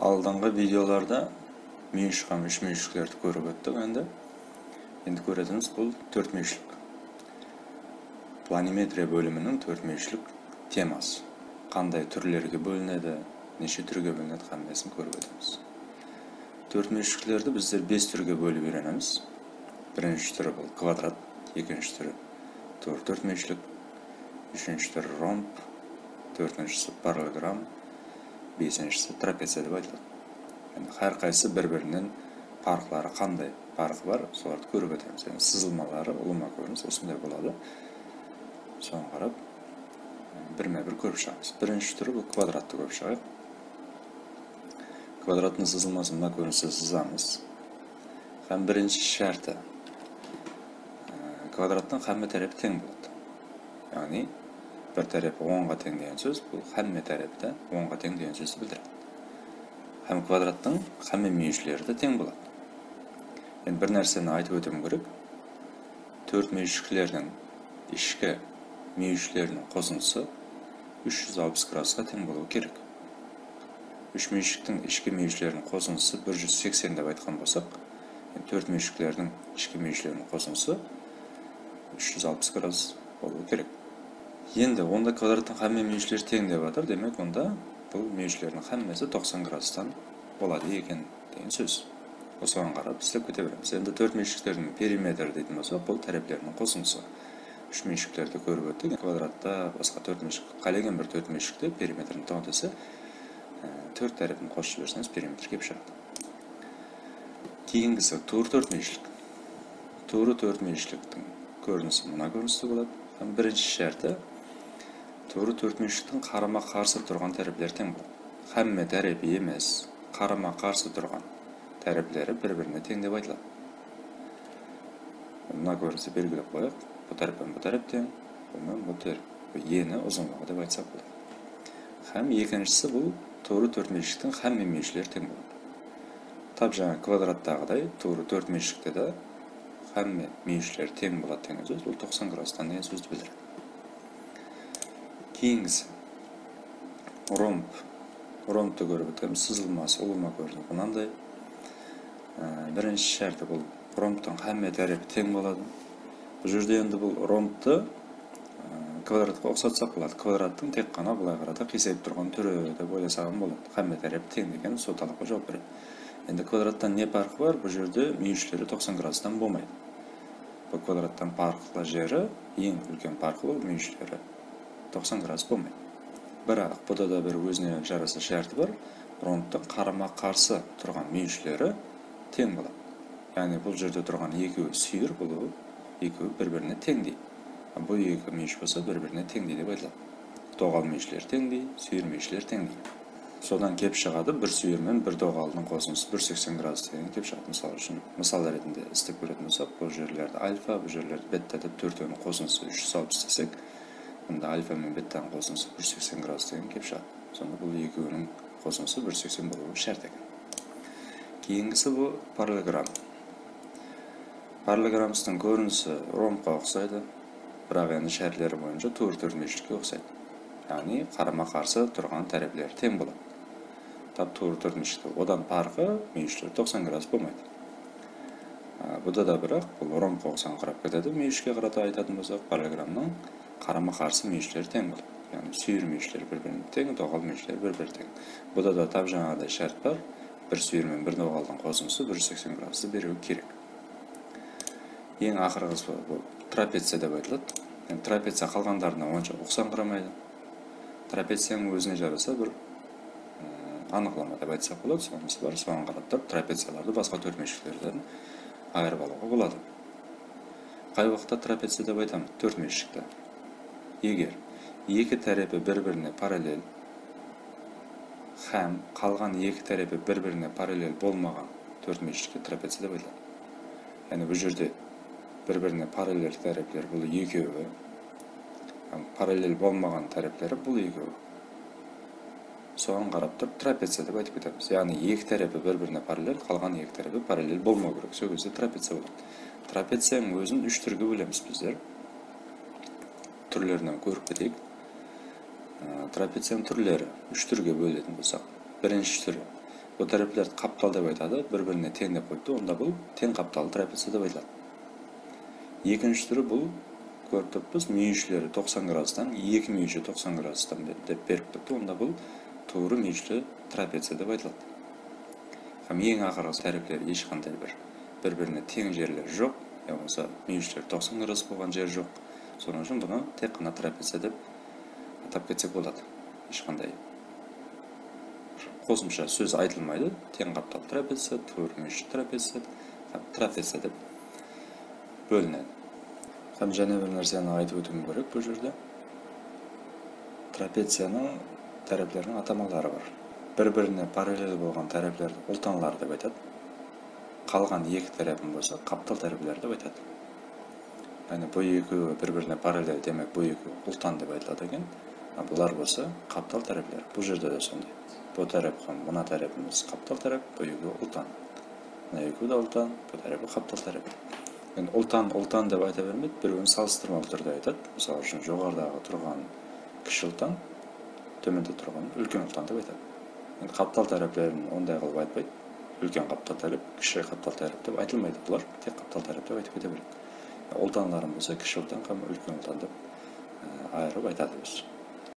Алдыңғы видеоларда мүйіш һәм үш мүйішліктерді көріп өттік. Енді көретініміз бұл төртмүйішлік. Планиметрия бөлімінің төртмүйішлік темасы. Қандай түрлерге бөлінеді, неше түрге бөлінеді, қандайсын көріп өтеміз. Төртмүйішліктерді біздер 5 түрге бөліп үйренеміз. Бірінші түрі бұл квадрат, екінші түрі төртмүйішлік, үшінші түрі ромб, төртіншісі параллелограмм, бесіншісі трапеция деп айтылады. Әр қайсы бір-бірінен парқлары қандай парқы бар, соларды көріп өтеміз. Сызылмалары, ұлыма көрініс осындай болады. Соған қарап, бірме-бір көріп шығамыз. Бірінші түрі бұл квадратты көріп шығайық. Квадраттың сызылмасын мына көрінісі сызамыз. Һәм бірінші шарты квадраттың һәмме тарапы тең болады. Яғни бір тарапы 10-ға тең деген сөз, бұл һәмме тарапы 10-ға тең деген сөзді білдіреді. Һәм квадраттың һәмме мүйішлері де тең болады. Енді бір нәрсені айтып өтуім керек. Төртмүйішліктердің ішкі мүйішлерінің қосындысы 360 градусқа тең болуы керек. Үшмүйішліктің ішкі мүйішлерінің қосындысы 180 деп айтқан болсақ, төртмүйішліктердің ішкі мүйішлерінің қосындысы 360 градус болуы керек. Енді онда квадраттың һәмме мүйішлері тең деп жатыр, демек онда бұл мүйішлердің һәммесі 90 градустан болады екен деген сөз. Осыған қарап істеп кете береміз. Енді төртмүйішліктердің периметрі дейтін болсақ, бұл тараптерінің қосындысы. Үшмүйішліктерді көріп өттік. Квадратта басқа төртмүйішлік, қалеген бір төртмүйішлікте периметрін тоңдесе, төрт тарапын қосып жіберсеңіз периметр келіп шығады. Кейінгісі туыр төртмүйішлік. Туыры төртмүйішліктің көрінісі мына көріністі болады. Бірінші шарты туыры төртмүйішліктің қарама-қарсы тұрған тараптары тең болады. Һәмме тарапы емес, қарама-қарсы тұрған тараптары бір-біріне тең деп айтылады. Мына көріністі белгілеп қояйық. Бұл тараппен бұл тарап тең, бұл тарап ені ұзынлығы деп айтсақ болады. Һәм екіншісі бұл туыры төртмүйішліктің һәмме мүйішлері тең болады. Тап жаңа квадраттағыдай туыры төртмүйішлікте де һәмме мүйішлері тең болады деген сөз, бұл 90 градустан деген сөзді білдіреді. Кейінгісі ромб. Ромбты көріп өтеміз, сызылмасы, ұлыма көрініп мынандай. Бірінші шарты бұл ромбтың һәмме тарапы тең болады. Бұл жерде енді бұл ромбты квадратқа ұқсатсақ болады. Квадраттың тек қана былай қарата қисайып тұрған түрі деп ойласаған болады. Һәмме тарапы тең деген сол талапқа жауап береді. Енді квадраттан не парқы бар? Бұл жерде мүйішлері 90 градустан болмайды. Бұл квадраттан парқылы жері, ең үлкен парқы бұл мүйішлері 90 градус болмайды. Бірақ бұда да бір өзіне жарасы шарты бар. Ромбтың қарама-қарсы тұрған мүйішлері тең болады. Яғни бұл жерде тұрған екеуі сүйір, бұл екеуі бір-біріне теңдей. Бұл екі мүйіш болса бір-біріне теңдей деп айтылады. Доғал мүйішлер теңдей, сүйір мүйішлер теңдей. Содан кеп шығады, бір сүйір мен бір доғалдың қосындысы 180 градус деген кеп шығады. Мысалы үшін, мысал ретінде істеп көретін болсақ, бұл жерлерді альфа, бұл жерлерді бетта деп төртеуінің қосындысы 360 десек, мұнда альфа мен беттаның қосындысы 180 градус деген кеп шығады. Сонда бұл екеуінің қосындысы 180 болуы шарт екен. Кейінгісі бұл параллелограмм. Параллелограммыстың көрінісі ромбқа ұқсайды, бірақ енді шартлері бойынша туыр төртмүйішлікке ұқсайды. Яғни қарама-қарсы тұрған тараптары тең болады. Тап туыр төртмүйішлікте одан парқы мүйішлері 90 градус болмайды. Бұда да бірақ бұл ромбқа ұқсаған қарап кетеді. Мүйішке қарата айтатын болсақ, параллелограммның қарама-қарсы мүйішлері тең болады. Яғни сүйір мүйішлері бір-біріне тең, доғал мүйішлері бір-біріне тең. Бұда да тап жаңағыдай шарт бар. Бір сүйір мен бір доғалдың қосындысы 180 градусты беруі керек. Ең ақырғысы бұл трапеция деп айтылады. Трапеция қалғандарына онша ұқсаңқырамайды. Трапецияның өзіне жараса бір анықтама деп айтсақ болады, сонысы бар. Соған қарап тұрып трапецияларды басқа төртмүйішліктерден айырып алуға болады. Қай уақытта трапеция деп айтамыз? Төртмүйішлікте. Егер екі тарапы бір-біріне параллель һәм қалған екі тарапы бір-біріне параллель болмаған төртмүйішлікке трапеция деп айтылады. Яғни бұл жерде бір-біріне параллель тараптар бұл екеуі, параллель болмаған тараптары бұл екеуі. Соған қарап тұрып трапеция деп айтып кетеміз. Яғни екі тарапы бір-біріне параллель, қалған екі тарапы параллель болмау керек. Сол кезде трапеция болады. Трапецияның өзін үш түрге бөлеміз біздер. Түрлерінен көріп кетейік. Трапецияның түрлері үш түрге бөлетін болсақ. Бірінші түрі бұл тәрәпелерді қаптал деп айтады, бір-біріне тең деп қойды, онда бұл тең қапталы трапеция деп айтылады. Екінші түрі бұл көріп тұрмыз, мүйішілері 90 градустан, екі мүйіші 90 градустан деп беріп тұрды, онда бұл туыры мүйішлі трапеция деп айтылады. Ең ақырғы тәрәпелер ешқандай бір-біріне тең жерлер жоқ, болмаса мүйіштер 90 градус болған жер жоқ. Соның үшін бұны тек қана трапеция деп атап кетсек болады. Ешқандай қосымша сөз айтылмайды. Тең қаптал трапеция, туыр мүйіш трапеция деп бөлінеді. Және бір нәрсені айтып өтуім керек бұл жерде. Трапецияның тәрәпелерінің атамалары бар. Бір-біріне параллель болған тәрәпелерді ұлтанлар деп айтады. Қалған екі тәрәпін болса қаптал тәрәпелер деп айтады. Яғни бұл екеуі бір-біріне параллель, демек бұл екеуі ұлтан деп айтылады екен. Бұлар болса қаптал тәрәпелер. Бұл жерде де сондай. Бұл тәрәп, мына тәрәпіміз қаптал тәрәп, бұл екеуі ұлтан. Мына екеуі де ұлтан, бұл тәрәпі қаптал тәрәп. Ұлтан деп айта бермейді, бір-бірін салыстырмалы түрде айтады. Мысалы үшін жоғарыдағы тұрған кіші ұлтан, төменде тұрған үлкен ұлтан деп айтады. Қаптал тәрәптерін ондай қылып айтпайды. Үлкен қаптал тәрәп, кіші қаптал тәрәп деп айтылмайды. Бұлар тек қаптал тәрәп деп айтып кете береді. Ұлтанларын болса кіші ұлтан, үлкен ұлтан деп айырып айтады біз.